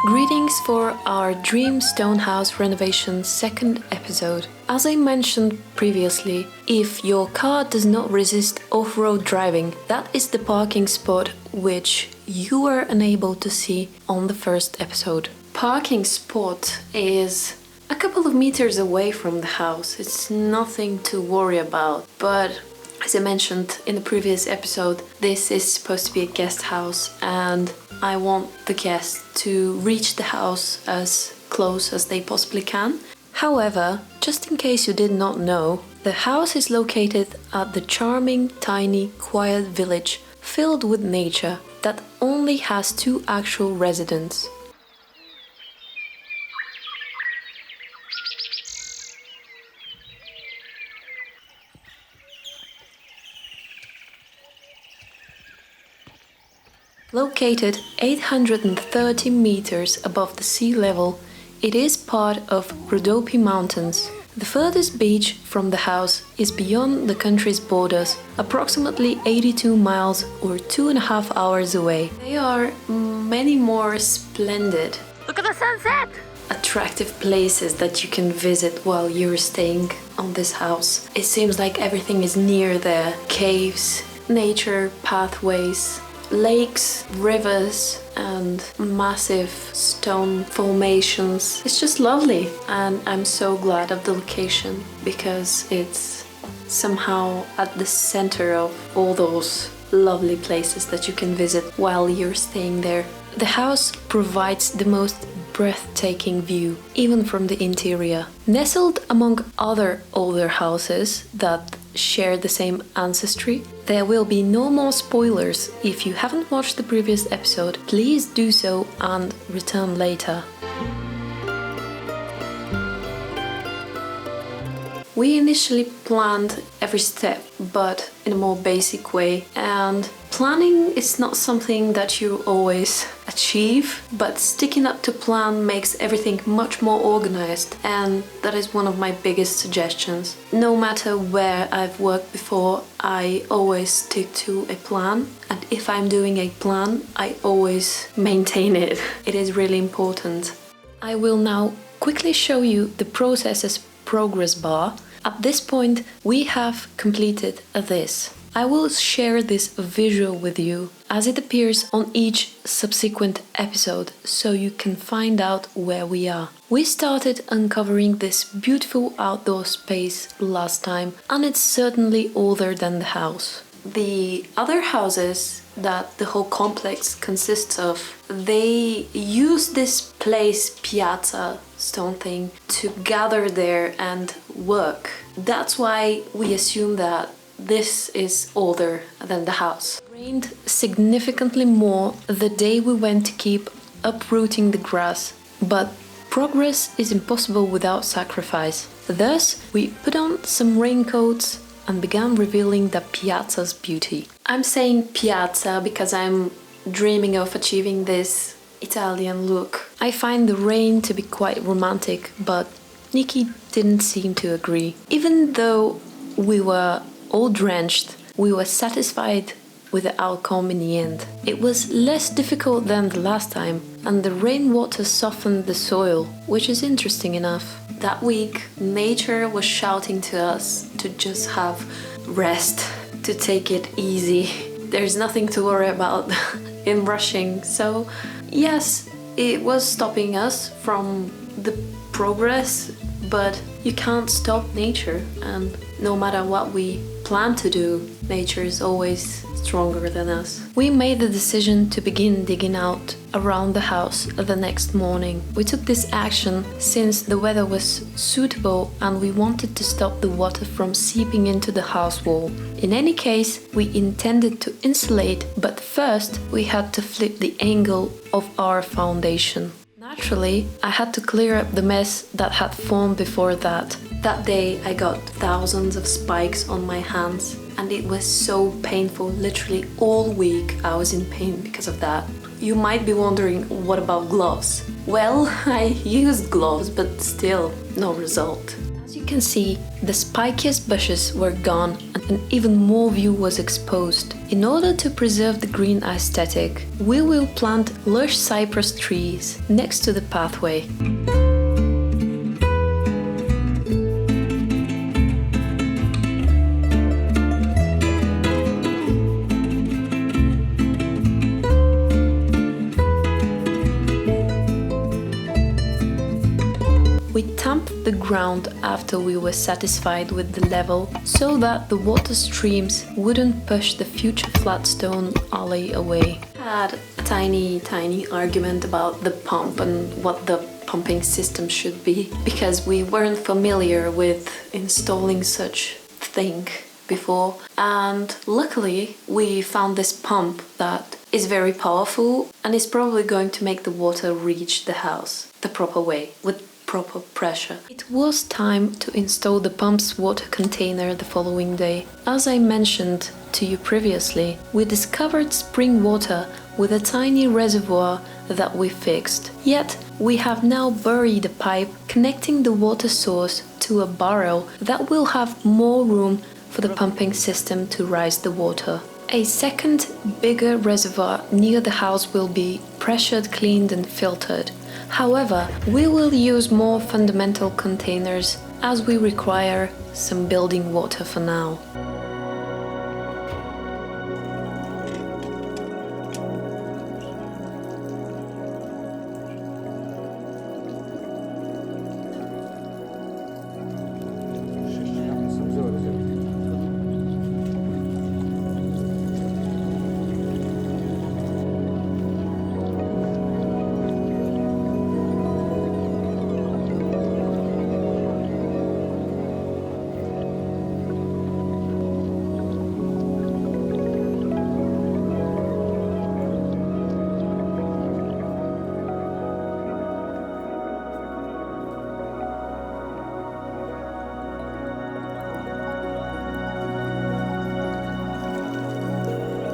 Greetings for our Dream Stone House renovation second episode. As I mentioned previously, if your car does not resist off-road driving, that is the parking spot which you were unable to see on the first episode. Parking spot is a couple of meters away from the house. It's nothing to worry about, but as I mentioned in the previous episode, this is supposed to be a guest house and I want the guests to reach the house as close as they possibly can. However, just in case you did not know, the house is located at the charming, tiny, quiet village filled with nature that only has 2 actual residents. Located 830 meters above the sea level, it is part of Rhodope Mountains. The furthest beach from the house is beyond the country's borders, approximately 82 miles or 2.5 hours away. There are many more splendid, Look at the sunset! attractive places that you can visit while you're staying on this house. It seems like everything is near there. Caves, nature, pathways, lakes, rivers, and massive stone formations. It's just lovely, and I'm so glad of the location because it's somehow at the center of all those lovely places that you can visit while you're staying there. The house provides the most breathtaking view, even from the interior. Nestled among other older houses that share the same ancestry, there will be no more spoilers. If you haven't watched the previous episode, please do so and return later. We initially planned every step, but in a more basic way, and planning is not something that you always achieve, but sticking up to plan makes everything much more organized, and that is one of my biggest suggestions. No matter where I've worked before, I always stick to a plan, and if I'm doing a plan, I always maintain it. It is really important. I will now quickly show you the process's progress bar. At this point, we have completed this. I will share this visual with you as it appears on each subsequent episode so you can find out where we are. We started uncovering this beautiful outdoor space last time, and it's certainly older than the house. The other houses that the whole complex consists of, they use this place, piazza stone thing, to gather there and work. That's why we assume that this is older than the house. It rained significantly more the day we went to keep uprooting the grass, but progress is impossible without sacrifice. Thus, we put on some raincoats and began revealing the piazza's beauty. I'm saying piazza because I'm dreaming of achieving this Italian look. I find the rain to be quite romantic, but Nikki didn't seem to agree. Even though we were all drenched, we were satisfied with the outcome in the end. It was less difficult than the last time, and the rainwater softened the soil, which is interesting enough. That week, nature was shouting to us to just have rest, to take it easy. There's nothing to worry about in rushing. So, yes, it was stopping us from the progress, but you can't stop nature, and no matter what we plan to do, nature is always stronger than us. We made the decision to begin digging out around the house the next morning. We took this action since the weather was suitable and we wanted to stop the water from seeping into the house wall. In any case, we intended to insulate, but first we had to flip the angle of our foundation. Naturally, I had to clear up the mess that had formed before that. That day I got thousands of spikes on my hands, and it was so painful. Literally all week I was in pain because of that. You might be wondering, what about gloves? Well, I used gloves, but still no result. As you can see, the spikiest bushes were gone and even more view was exposed. In order to preserve the green aesthetic, we will plant lush cypress trees next to the pathway. We tamped the ground after we were satisfied with the level so that the water streams wouldn't push the future flat stone alley away. I had a tiny argument about the pump and what the pumping system should be, because we weren't familiar with installing such thing before, and luckily we found this pump that is very powerful and is probably going to make the water reach the house the proper way, with proper pressure. It was time to install the pump's water container the following day. As I mentioned to you previously, we discovered spring water with a tiny reservoir that we fixed. Yet, we have now buried a pipe connecting the water source to a barrel that will have more room for the pumping system to rise the water. A second, bigger reservoir near the house will be pressured, cleaned and filtered. However, we will use more fundamental containers as we require some building water for now.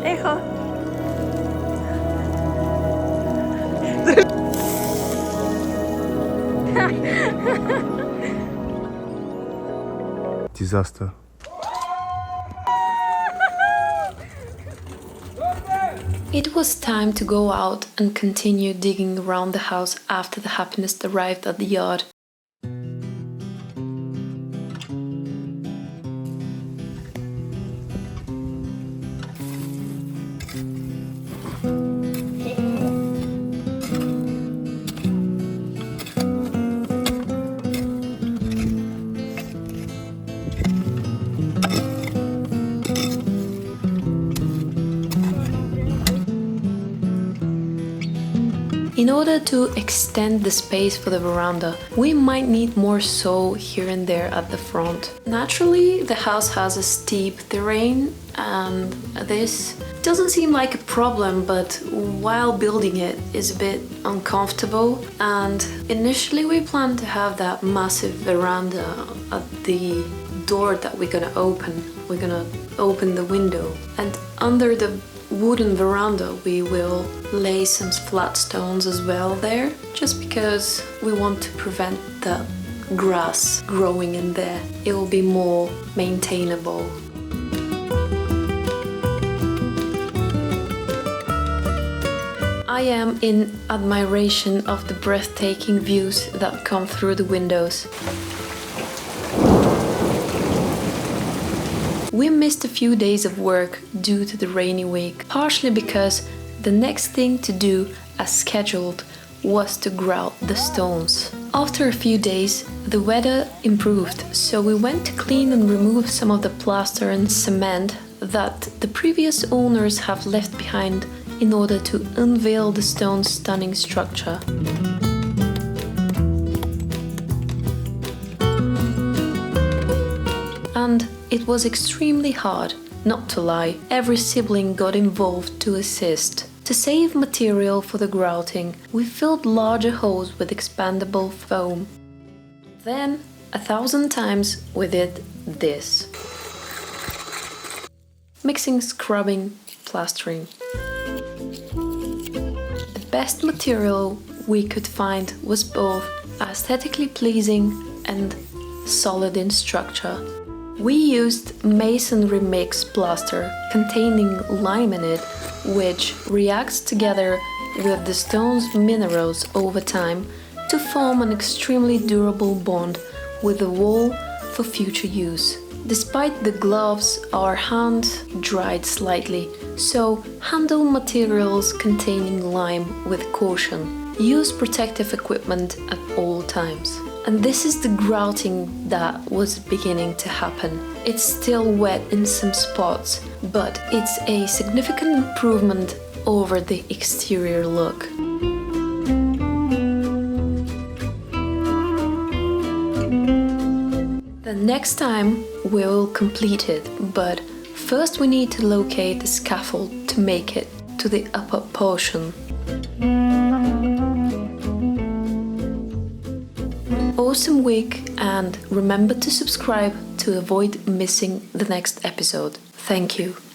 Echo. Disaster. It was time to go out and continue digging around the house after the happiness arrived at the yard. In order to extend the space for the veranda, we might need more soil here and there at the front. Naturally, the house has a steep terrain and this doesn't seem like a problem, but while building it is a bit uncomfortable, and initially we planned to have that massive veranda at the door that we're gonna open. We're gonna open the window, and under the wooden veranda we will lay some flat stones as well there, just because we want to prevent the grass growing in there. It will be more maintainable. I am in admiration of the breathtaking views that come through the windows. We missed a few days of work due to the rainy week, partially because the next thing to do, as scheduled, was to grout the stones. After a few days, the weather improved, so we went to clean and remove some of the plaster and cement that the previous owners have left behind in order to unveil the stone's stunning structure. And it was extremely hard, not to lie. Every sibling got involved to assist. To save material for the grouting, we filled larger holes with expandable foam. Then, 1,000 times we did this. Mixing, scrubbing, plastering. The best material we could find was both aesthetically pleasing and solid in structure. We used masonry mix plaster containing lime in it, which reacts together with the stone's minerals over time to form an extremely durable bond with the wall for future use. Despite the gloves, our hand dried slightly, so handle materials containing lime with caution. Use protective equipment at all times. And this is the grouting that was beginning to happen. It's still wet in some spots, but it's a significant improvement over the exterior look. The next time we will complete it, but first we need to locate the scaffold to make it to the upper portion. Awesome week, and remember to subscribe to avoid missing the next episode. Thank you.